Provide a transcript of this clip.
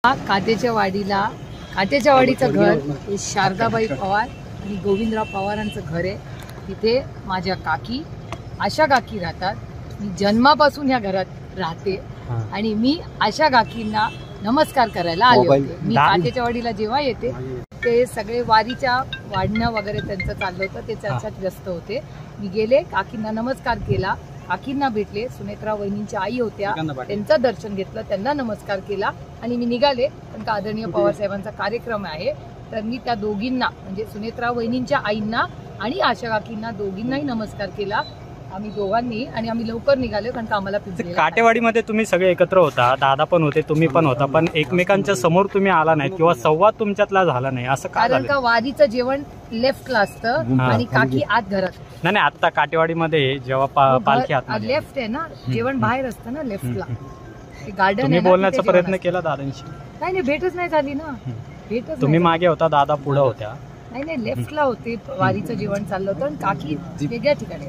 काटेच्या वाडीचं घर हे शारदाबाई पवार आणि गोविंदराव पवारांचं घर आहे। तिथे माझ्या काकी आशा काकी राहतात। मी जन्मापासून या घरात राहते आणि मी आशा काकींना नमस्कार करायला आले होते। मी काटेच्या वाडीला जेव्हा येते ते सगळे वारीच्या वाढणं वगैरे त्यांचं चाललं होतं, ते त्याच्यात व्यस्त होते। मी गेले, काकींना नमस्कार केला, काकींना भेटले, सुनेत्रा वहिनींच्या आई होत्या, त्यांचं दर्शन घेतलं, त्यांना नमस्कार केला आणि मी निघाले। पण का आदरणीय पवार साहेबांचा कार्यक्रम आहे तर मी त्या दोघींना म्हणजे सुनेत्रा वहिनींच्या आईंना आणि आशा काकींना दोघींनाही नमस्कार केला। आम्ही दोघांनी आणि आम्ही लवकर निघालो कारण का आम्हाला काटेवाडीमध्ये तुम्ही सगळे एकत्र होता, दादा पण होते, तुम्ही पण होता, पण एकमेकांच्या समोर तुम्ही आला नाही किंवा संवाद तुमच्यातला झाला नाही असं कारण का वारीचं जेवण लेफ्टला असतं आणि काकी आत घरात। नाही आता काटेवाडीमध्ये जेव्हा पालखी आत लेफ्ट आहे ना, जेवण बाहेर असतं ना लेफ्टला, गार्डन तुम्ही बोलण्याचा प्रयत्न केला दादांशी? नाही भेटच नाही झाली ना, भेटच। तुम्ही मागे होता, दादा पुढे होत्या? नाही लेफ्टला होते, वारीचं जेवण चाललं होतं आणि काकी वेगळ्या ठिकाणी।